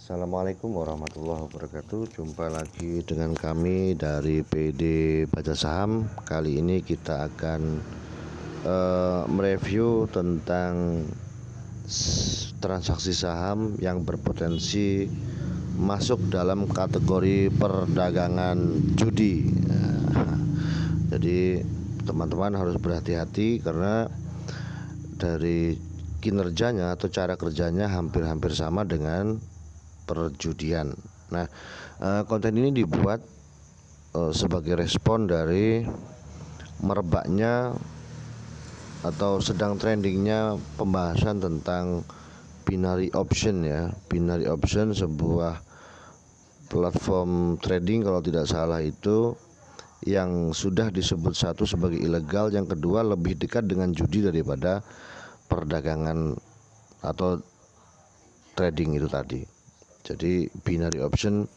Assalamualaikum warahmatullahi wabarakatuh. Jumpa lagi dengan kami dari PD Baca Saham. Kali ini kita akan mereview tentang transaksi saham yang berpotensi masuk dalam kategori perdagangan judi. Jadi teman-teman harus berhati-hati karena dari kinerjanya atau cara kerjanya hampir-hampir sama dengan perjudian. Nah, konten ini dibuat sebagai respon dari merebaknya atau sedang trendingnya pembahasan tentang binary option ya. Binary option sebuah platform trading kalau tidak salah itu yang sudah disebut satu sebagai ilegal, yang kedua lebih dekat dengan judi daripada perdagangan atau trading itu tadi. Jadi binary option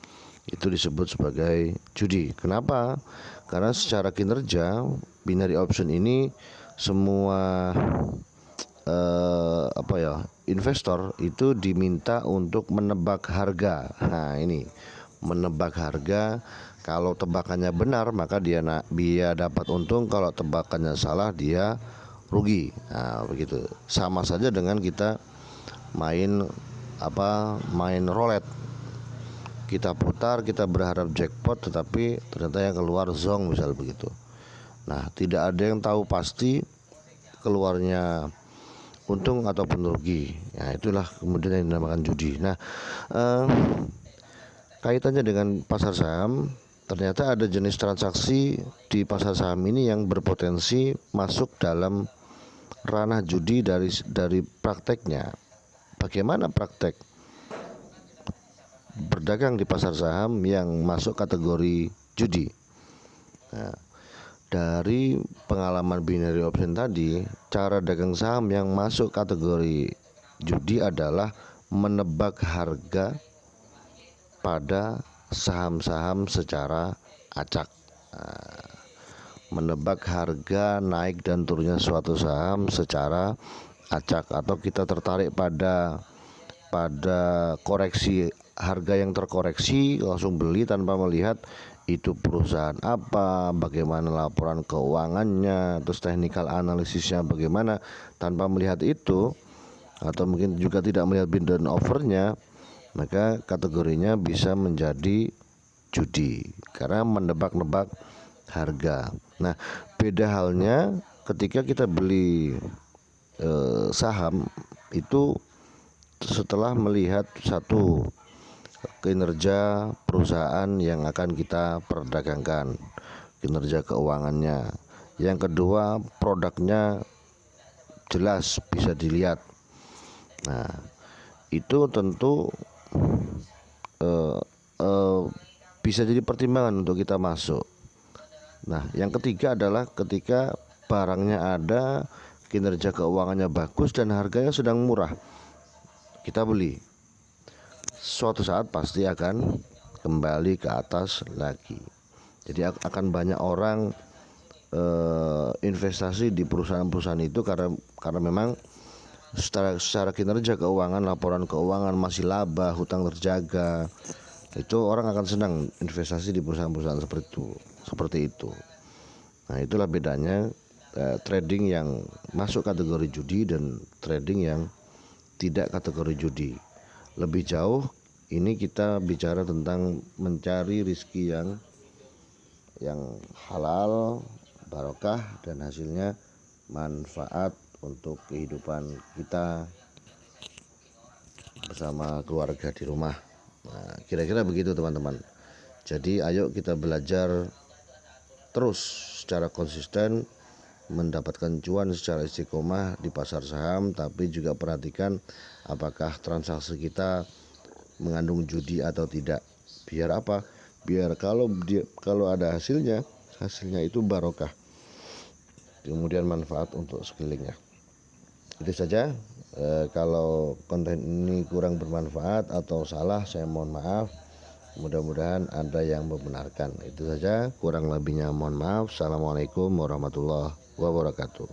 itu disebut sebagai judi. Kenapa? Karena secara kinerja binary option ini semua investor itu diminta untuk menebak harga. Nah, ini menebak harga. Kalau tebakannya benar maka dia dapat untung, kalau tebakannya salah dia rugi. Nah, begitu. Sama saja dengan kita main roulette. Kita putar, kita berharap jackpot, tetapi ternyata yang keluar zong misal begitu. Nah, tidak ada yang tahu pasti keluarnya untung ataupun rugi. Nah, itulah kemudian yang dinamakan judi. Nah, kaitannya dengan pasar saham, ternyata ada jenis transaksi di pasar saham ini yang berpotensi masuk dalam ranah judi dari prakteknya. Bagaimana praktek berdagang di pasar saham yang masuk kategori judi? Nah, dari pengalaman binary option tadi, cara dagang saham yang masuk kategori judi adalah menebak harga pada saham-saham secara acak. Nah, menebak harga naik dan turunnya suatu saham secara acak, atau kita tertarik pada koreksi harga yang terkoreksi, langsung beli tanpa melihat itu perusahaan apa, bagaimana laporan keuangannya, terus technical analisisnya bagaimana, tanpa melihat itu, atau mungkin juga tidak melihat bid dan offernya, maka kategorinya bisa menjadi judi karena menebak-nebak harga. Nah, beda halnya ketika kita beli saham itu setelah melihat satu, kinerja perusahaan yang akan kita perdagangkan, kinerja keuangannya. Yang kedua, produknya jelas bisa dilihat. Nah, itu tentu bisa jadi pertimbangan untuk kita masuk. Nah, yang ketiga adalah ketika barangnya ada, kinerja keuangannya bagus dan harganya sedang murah, kita beli. Suatu saat pasti akan kembali ke atas lagi. Jadi akan banyak orang investasi di perusahaan-perusahaan itu karena memang secara kinerja keuangan, laporan keuangan masih laba, hutang terjaga, itu orang akan senang investasi di perusahaan-perusahaan seperti itu. Nah, itulah bedanya trading yang masuk kategori judi dan trading yang tidak kategori judi. Lebih jauh ini kita bicara tentang mencari rezeki yang halal, barokah, dan hasilnya manfaat untuk kehidupan kita bersama keluarga di rumah. Nah, kira-kira begitu teman-teman. Jadi ayo kita belajar terus secara konsisten mendapatkan cuan secara istiqomah di pasar saham, tapi juga perhatikan apakah transaksi kita mengandung judi atau tidak. Biar apa? Biar kalau ada hasilnya itu barokah, kemudian manfaat untuk sekelilingnya. Itu saja. Kalau konten ini kurang bermanfaat atau salah, saya mohon maaf. Mudah-mudahan ada yang membenarkan. Itu saja, kurang lebihnya mohon maaf. Assalamualaikum warahmatullahi wabarakatuh.